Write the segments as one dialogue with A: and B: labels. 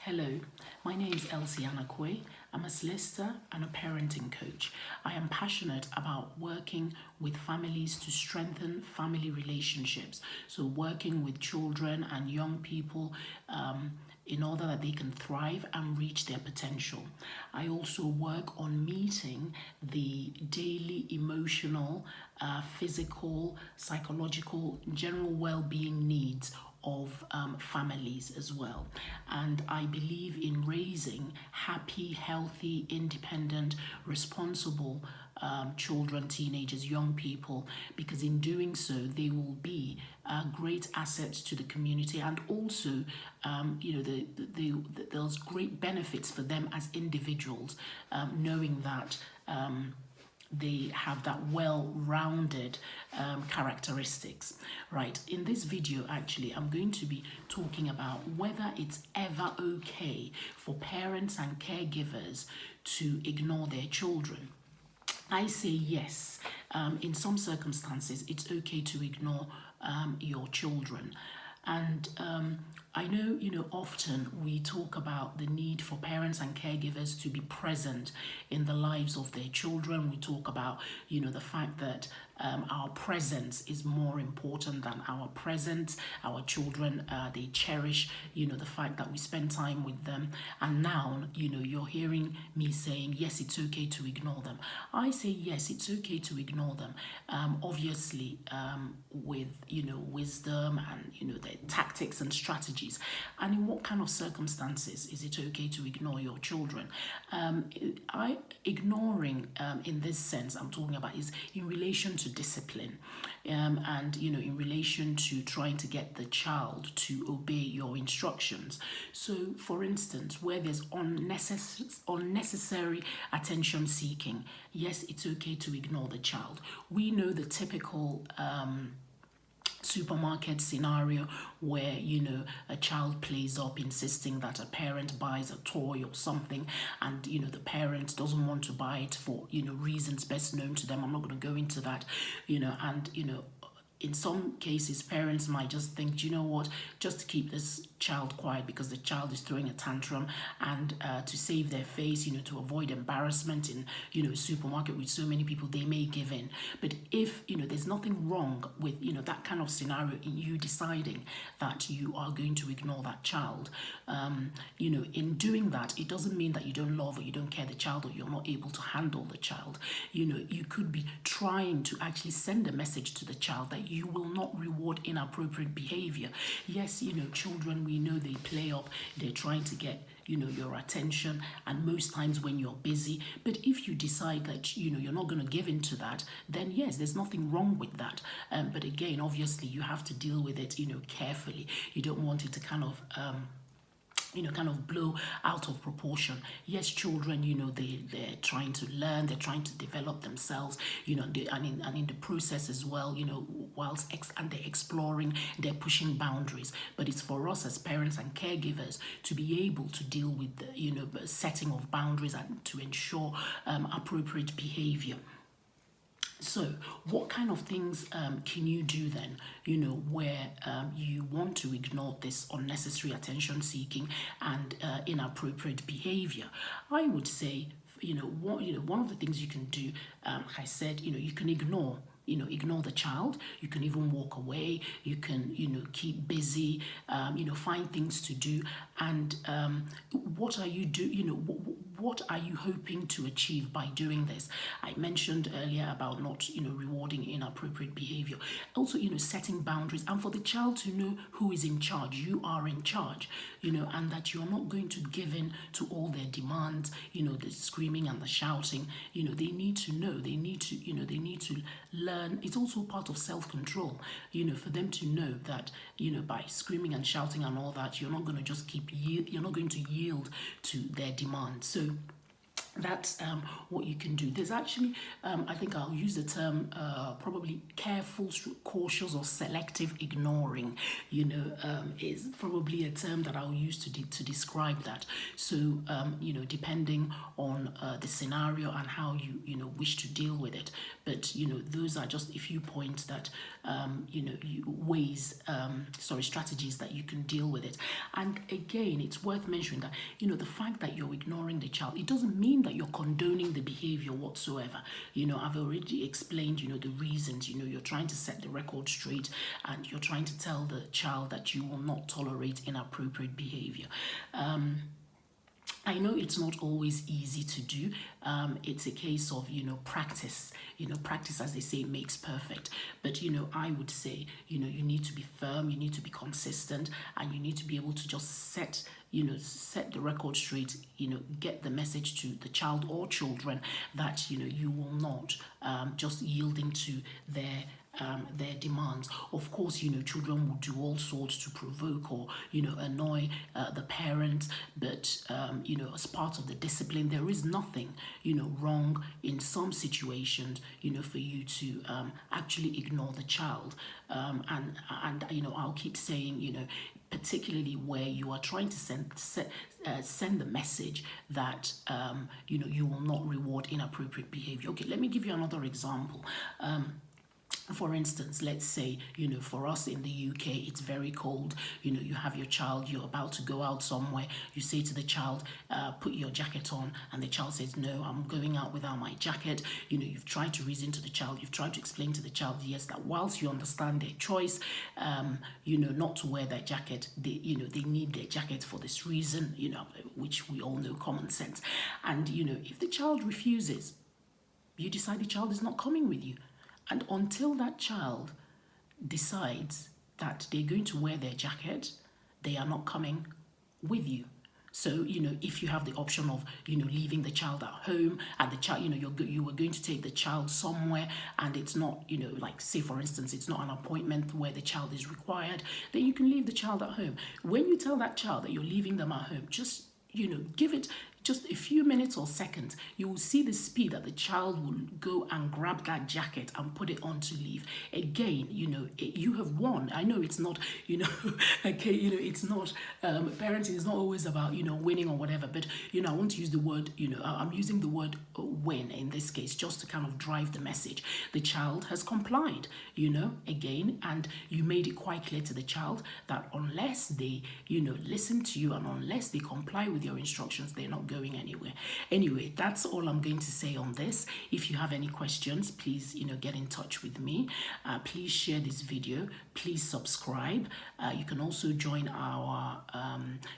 A: Hello, my name is Elsie Anakwe. I'm a solicitor and a parenting coach. I am passionate about working with families to strengthen family relationships. So working with children and young people in order that they can thrive and reach their potential. I also work on meeting the daily emotional, physical, psychological, general well-being needs of families as well. And I believe in raising happy, healthy, independent, responsible children, teenagers, young people, because in doing so, they will be great assets to the community, and also, there's great benefits for them as individuals, knowing that they have that well-rounded characteristics. Right, in this video actually I'm going to be talking about whether it's ever okay for parents and caregivers to ignore their children. I say yes. In some circumstances it's okay to ignore your children. And I know, often we talk about the need for parents and caregivers to be present in the lives of their children. We talk about, the fact that our presence is more important than our present. Our children, they cherish, the fact that we spend time with them. And now, you're hearing me saying, yes, it's okay to ignore them. I say, yes, it's okay to ignore them. Obviously, with, wisdom and, the tactics and strategies. And in what kind of circumstances is it okay to ignore your children? Ignoring in this sense I'm talking about is in relation to discipline, and in relation to trying to get the child to obey your instructions. So for instance, where there's unnecessary attention seeking, yes, it's okay to ignore the child. We know the typical supermarket scenario where a child plays up insisting that a parent buys a toy or something, and the parent doesn't want to buy it for reasons best known to them. I'm not going to go into that, and in some cases parents might just think, you know what, just to keep this child quiet because the child is throwing a tantrum, and to save their face, to avoid embarrassment in a supermarket with so many people, they may give in. But if there's nothing wrong with that kind of scenario in you deciding that you are going to ignore that child, in doing that, it doesn't mean that you don't love or you don't care the child or you're not able to handle the child. You could be trying to actually send a message to the child that you will not reward inappropriate behavior. Yes, children, we know they play up, they're trying to get your attention, and most times when you're busy. But if you decide that you're not going to give in to that, then yes, there's nothing wrong with that. But again, obviously you have to deal with it carefully. You don't want it to kind of blow out of proportion. Yes, children, they're trying to learn, they're trying to develop themselves, and in the process as well, whilst they're exploring, they're pushing boundaries. But it's for us as parents and caregivers to be able to deal with the, setting of boundaries and to ensure appropriate behavior. So what kind of things can you do then, where you want to ignore this unnecessary attention seeking and inappropriate behavior? I would say, one of the things you can do, like I said, you can ignore the child. You can even walk away. You can, keep busy, find things to do. And what are you what are you hoping to achieve by doing this? I mentioned earlier about not, rewarding inappropriate behavior. Also, setting boundaries, and for the child to know who is in charge. You are in charge, and that you're not going to give in to all their demands, the screaming and the shouting. They need to know, they need to learn. It's also part of self-control, for them to know that, by screaming and shouting and all that, you're not going to just you're not going to yield to their demands. So that's what you can do. There's actually, I think I'll use the term probably careful, cautious, or selective ignoring, is probably a term that I'll use to describe that. So, depending on the scenario and how you wish to deal with it. But, those are just a few points that, strategies that you can deal with it. And again, it's worth mentioning that, you know, the fact that you're ignoring the child, it doesn't mean that you're condoning the behavior whatsoever. You know, I've already explained, you know, the reasons. You know, you're trying to set the record straight, and you're trying to tell the child that you will not tolerate inappropriate behavior. I know it's not always easy to do. It's a case of, you know, practice. You know, practice, as they say, makes perfect. But, you know, I would say, you know, you need to be firm, you need to be consistent, and you need to be able to just set the record straight, you know, get the message to the child or children that, you know, you will not just yielding to their demands. Of course, you know, children will do all sorts to provoke or, you know, annoy the parent, but, you know, as part of the discipline, there is nothing, you know, wrong in some situations, you know, for you to actually ignore the child. And you know, I'll keep saying, you know, particularly where you are trying to send the message that, you know, you will not reward inappropriate behavior. Okay, let me give you another example. For instance, let's say, you know, for us in the UK, it's very cold. You know, you have your child, you're about to go out somewhere. You say to the child, put your jacket on. And the child says, no, I'm going out without my jacket. You know, you've tried to reason to the child. You've tried to explain to the child, yes, that whilst you understand their choice, you know, not to wear their jacket, they need their jacket for this reason, you know, which we all know, common sense. And, you know, if the child refuses, you decide the child is not coming with you. And until that child decides that they're going to wear their jacket, they are not coming with you. So, you know, if you have the option of, you know, leaving the child at home, and the child, you know, you were going to take the child somewhere, and it's not, you know, like, say, for instance, it's not an appointment where the child is required, then you can leave the child at home. When you tell that child that you're leaving them at home, just, you know, give it just a few minutes or seconds, you will see the speed that the child will go and grab that jacket and put it on to leave. Again, you know, you have won. I know it's not, you know, okay, you know, it's not, parenting is not always about, you know, winning or whatever, but, you know, I want to use the word, you know, I'm using the word win in this case, just to kind of drive the message. The child has complied, you know, again, and you made it quite clear to the child that unless they, you know, listen to you and unless they comply with your instructions, they're not going anywhere. Anyway, that's all I'm going to say on this. If you have any questions, please, you know, get in touch with me. Please share this video. Please subscribe. You can also join our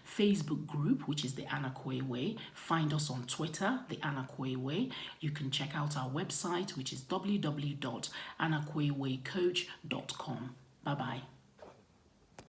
A: Facebook group, which is the Anna Kwei Way. Find us on Twitter, the Anna Kwei Way. You can check out our website, which is www.annakweiwaycoach.com. Bye-bye.